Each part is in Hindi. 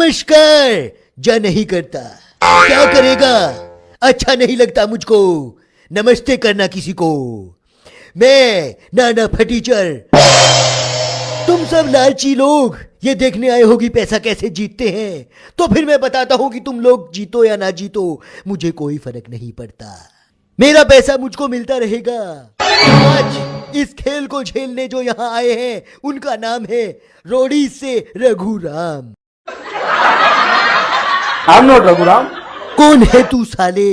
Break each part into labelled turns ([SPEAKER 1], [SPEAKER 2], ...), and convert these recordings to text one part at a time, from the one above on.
[SPEAKER 1] नमस्कार जा नहीं करता, क्या करेगा? अच्छा नहीं लगता मुझको नमस्ते करना किसी को। मैं नाना फटीचर। तुम सब लालची लोग ये देखने आए हो कि पैसा कैसे जीतते हैं, तो फिर मैं बताता हूं कि तुम लोग जीतो या ना जीतो, मुझे कोई फर्क नहीं पड़ता। मेरा पैसा मुझको मिलता रहेगा। आज इस खेल को झेलने जो यहाँ आए हैं उनका नाम है रोडी से रघुराम।
[SPEAKER 2] I'm not Raghuram.
[SPEAKER 1] कौन है तू साले?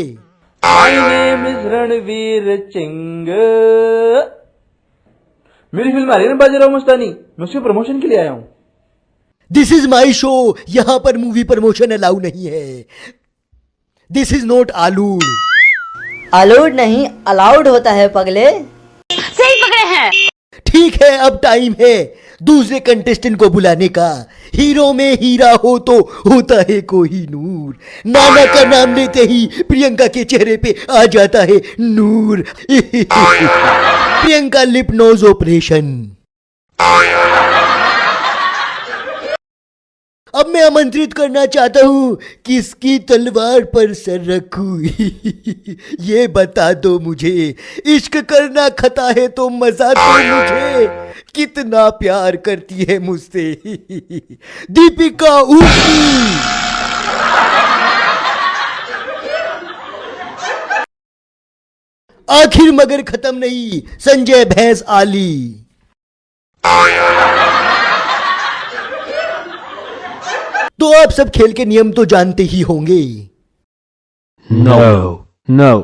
[SPEAKER 2] My name is Ranveer Singh. मेरी फिल्म आ रही है ना बाजीराव मस्तानी, मैं उसके प्रमोशन के लिए आया हूँ।
[SPEAKER 1] दिस इज माई शो, यहां पर मूवी प्रमोशन अलाउ नहीं है। This is not allowed.
[SPEAKER 3] Allowed नहीं अलाउड होता है पगले।
[SPEAKER 4] सही पकड़े हैं।
[SPEAKER 1] ठीक है, अब टाइम है दूसरे कंटेस्टेंट को बुलाने का। हीरो में हीरा हो तो होता है कोई नूर। नाना का नाम लेते ही प्रियंका के चेहरे पे आ जाता है Noor. Priyanka lip nose operation. अब मैं आमंत्रित करना चाहता हूं किसकी तलवार पर सर रखूं। ये बता दो मुझे, इश्क करना खता है तो मजा दो मुझे। कितना प्यार करती है मुझसे दीपिका ऊटी। आखिर मगर खत्म नहीं, संजय भैंस आली। तो आप सब खेल के नियम तो जानते ही होंगे।
[SPEAKER 2] नो।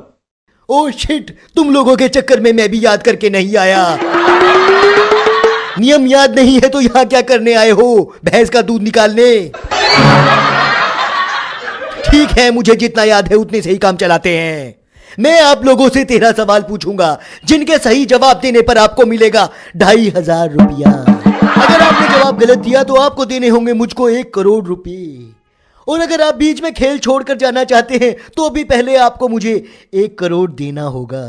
[SPEAKER 1] ओह शिट, तुम लोगों के चक्कर में मैं भी याद करके नहीं आया। नियम याद नहीं है तो यहां क्या करने आए हो? भैंस का दूध निकालने? ठीक है, मुझे जितना याद है उतने से ही काम चलाते हैं। मैं आप लोगों से 13 सवाल पूछूंगा, जिनके सही जवाब देने पर आपको मिलेगा 2500 रुपया। अगर आपने जवाब गलत दिया तो आपको देने होंगे मुझको 1 करोड़ रुपए। और अगर आप बीच में खेल छोड़कर जाना चाहते हैं तो भी पहले आपको मुझे 1 करोड़ देना होगा।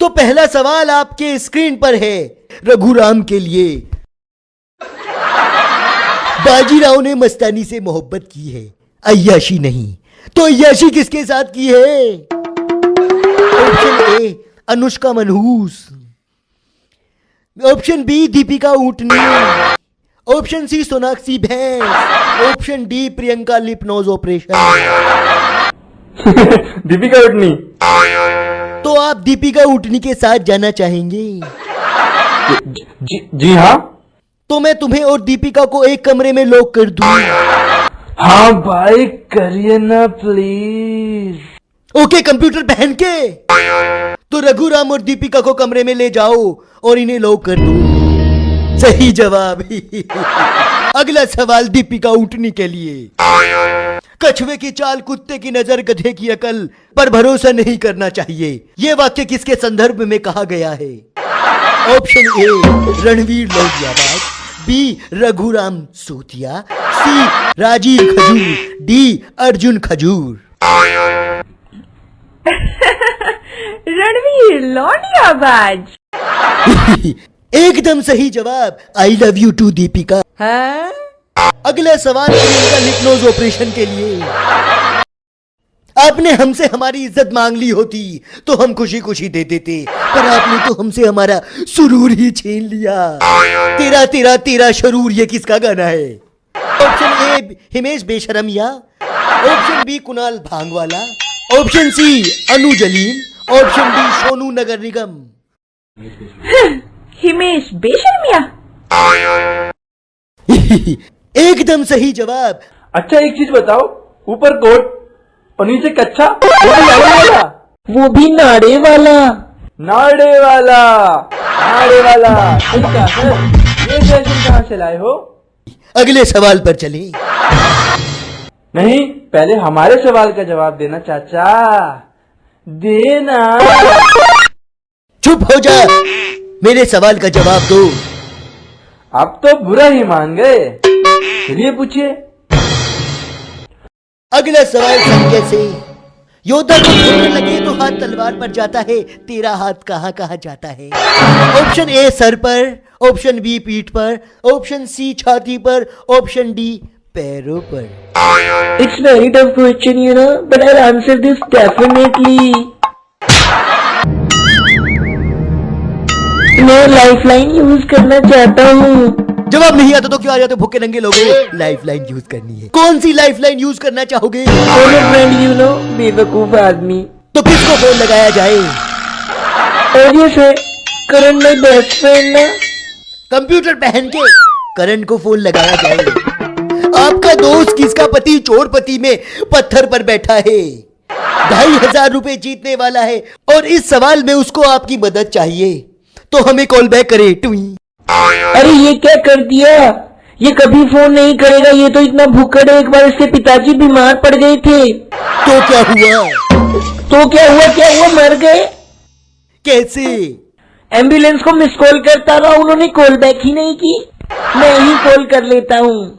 [SPEAKER 1] तो पहला सवाल आपके स्क्रीन पर है रघुराम के लिए। बाजीराव ने मस्तानी से मोहब्बत की है, अय्याशी नहीं। तो अय्याशी किसके साथ की है? ऑप्शन ए अनुष्का मनहूस, ऑप्शन बी दीपिका ऊटनी, ऑप्शन सी सोनाक्षी भैंस, option D Priyanka lip nose operation.
[SPEAKER 2] Deepika उठनी।
[SPEAKER 1] तो आप दीपिका ऊटनी के साथ जाना चाहेंगे?
[SPEAKER 2] जी हाँ।
[SPEAKER 1] तो मैं तुम्हें और दीपिका को एक कमरे में लॉक कर दूं।
[SPEAKER 2] हाँ भाई करिए ना प्लीज।
[SPEAKER 1] ओके, कंप्यूटर पहन के। तो रघुराम और दीपिका को कमरे में ले जाओ और इन्हें लॉक कर दो। सही जवाब। अगला सवाल दीपिका ऊटनी के लिए। कछुए की चाल, कुत्ते की नजर, गधे की अकल पर भरोसा नहीं करना चाहिए। ये वाक्य किसके संदर्भ में कहा गया है? ऑप्शन ए रणवीर लौटियाबाज, बी रघुराम सूतिया, सी राजीव खजूर, डी अर्जुन खजूर।
[SPEAKER 4] रणवीर लौंडियाबाज।
[SPEAKER 1] एकदम सही जवाब। I love you too Deepika.
[SPEAKER 3] हैं?
[SPEAKER 1] अगला सवाल प्रियंका लिप नोज ऑपरेशन के लिए। आपने हमसे हमारी इज्जत मांग ली होती तो हम खुशी खुशी दे देते, पर आपने तो हमसे हमारा सुरूर ही छीन लिया। तेरा तेरा तेरा शरूर, ये किसका गाना है? ऑप्शन ए हिमेश बेशरमिया, ऑप्शन बी कुणाल भांगवाला, ऑप्शन सी अनु जलील, ऑप्शन डी सोनू नगर निगम।
[SPEAKER 4] हिमेश बेशर्मिया।
[SPEAKER 1] एकदम सही जवाब।
[SPEAKER 2] अच्छा एक चीज बताओ, ऊपर कोट और नीचे कच्चा, वो भी नाड़े वाला।
[SPEAKER 3] वो भी नाड़े वाला।
[SPEAKER 2] नाड़े वाला, नाड़े वाला। अच्छा सर, ये फैशन कहाँ से लाए हो?
[SPEAKER 1] अगले सवाल पर चलें।
[SPEAKER 2] नहीं, पहले हमारे सवाल का जवाब देना चाचा, देना।
[SPEAKER 1] चुप हो जा, मेरे सवाल का जवाब दो।
[SPEAKER 2] आप तो बुरा ही मान गए। चलिए पूछिए।
[SPEAKER 1] अगला सवाल संजय से। योद्धा को ठोकर लगे तो हाथ तलवार पर जाता है, तेरा हाथ कहाँ कहाँ जाता है? ऑप्शन ए सर पर, ऑप्शन बी पीठ पर, ऑप्शन सी छाती पर, ऑप्शन डी पैरों पर।
[SPEAKER 2] It's very tough question, you know, but I'll answer this definitely. मैं लाइफलाइन यूज करना चाहता हूँ।
[SPEAKER 1] जवाब नहीं आता तो क्यों आ जाते भूखे नंगे लोगों? लाइफलाइन यूज करनी है। कौन सी लाइफलाइन यूज करना चाहोगे?
[SPEAKER 2] फ्रेंड यू नो, बेवकूफ आदमी।
[SPEAKER 1] तो किसको फोन लगाया जाए?
[SPEAKER 2] ऑब्वियस है, करण माय बेस्ट फ्रेंड ना।
[SPEAKER 1] कंप्यूटर पहन के करण को फोन लगाया जाए। आपका दोस्त किसका पति चोरपति में पत्थर पर बैठा है, 2500 रुपए जीतने वाला है और इस सवाल में उसको आपकी मदद चाहिए, तो हमें कॉल बैक करे टुई।
[SPEAKER 2] अरे ये क्या कर दिया, ये कभी फोन नहीं करेगा, ये तो इतना भूखड़ है। एक बार इसके पिताजी बीमार पड़ गए थे।
[SPEAKER 1] तो क्या हुआ?
[SPEAKER 2] क्या हुआ, मर गए।
[SPEAKER 1] कैसे?
[SPEAKER 2] एम्बुलेंस को मिस कॉल करता रहा, उन्होंने कॉल बैक ही नहीं की। मैं ही कॉल कर लेता हूँ।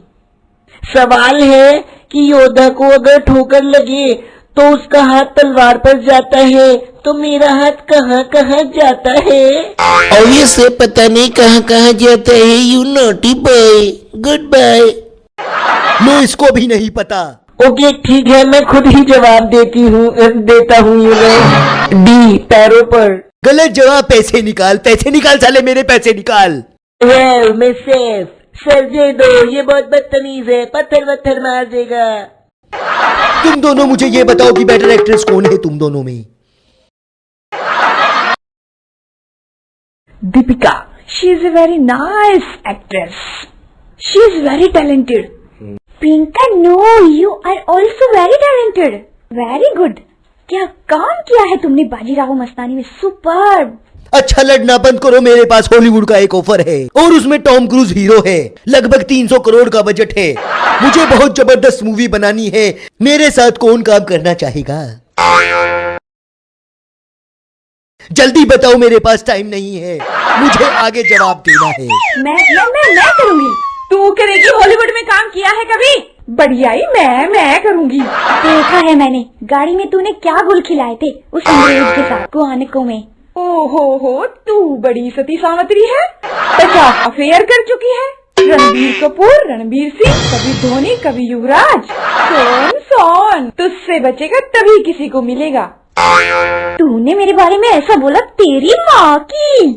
[SPEAKER 2] सवाल है कि योद्धा को अगर ठोकर लगे तो उसका हाथ तलवार पर जाता है, तो मेरा हाथ कहाँ कहाँ जाता है?
[SPEAKER 5] और ये से पता नहीं कहाँ कहाँ जाता है। You naughty boy, good bye.
[SPEAKER 1] लो इसको भी नहीं पता।
[SPEAKER 2] ओके ठीक है, मैं खुद ही जवाब देता हूँ ये डी पैरों पर।
[SPEAKER 1] गलत जवाब। पैसे निकाल साले, मेरे पैसे निकाल।
[SPEAKER 2] मैं सेफ। सर दे दो, ये बहुत बदतमीज है, पत्थर मार देगा।
[SPEAKER 1] तुम दोनों मुझे ये बताओ कि बेटर एक्ट्रेस कौन है तुम दोनों में?
[SPEAKER 4] Deepika. She is a very nice actress. She is very talented. Priyanka, no, you are also very talented. Very good. क्या काम किया है तुमने बाजीराव मस्तानी में, सुपर।
[SPEAKER 1] अच्छा लड़ना बंद करो, मेरे पास हॉलीवुड का एक ऑफर है और उसमें टॉम क्रूज हीरो है। लगभग 300 करोड़ का बजट है। मुझे बहुत जबरदस्त मूवी बनानी है। मेरे साथ कौन काम करना चाहेगा? जल्दी बताओ, मेरे पास टाइम नहीं है, मुझे आगे जवाब देना है।
[SPEAKER 4] मैं करूंगी। तू करेगी? हॉलीवुड में काम किया है कभी? बढ़िया ही, मैं करूंगी। देखा है मैंने, गाड़ी में तूने क्या गुल खिलाए थे उस अंग्रेज के साथ गुआनिको में। ओहो, तू बड़ी सती सावित्री है। 50 अफेयर कर चुकी है। रणबीर कपूर, रणबीर सिंह, कभी धोनी, कभी युवराज। सोन तुझसे बचेगा तभी किसी को मिलेगा। तूने मेरे बारे में ऐसा बोला, तेरी माँ की।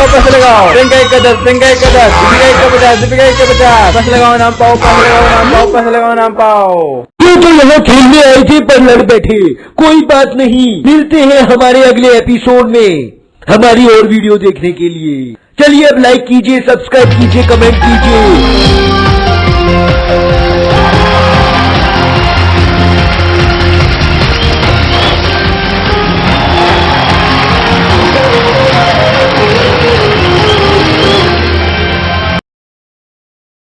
[SPEAKER 2] पैसे लगाओ। प्रियंका एक का 10, दीपिका एक का 50, पैसे लगाओ नाम पाओ। तो यहाँ खेलने आए थे पर लड़ बैठे, कोई बात नहीं, मिलते हैं हमारे अगले एपिसोड में हमारी और वीडियो देखने के लिए। चलिए अब लाइक कीजिए, सब्सक्राइब कीजिए, कमेंट कीजिए।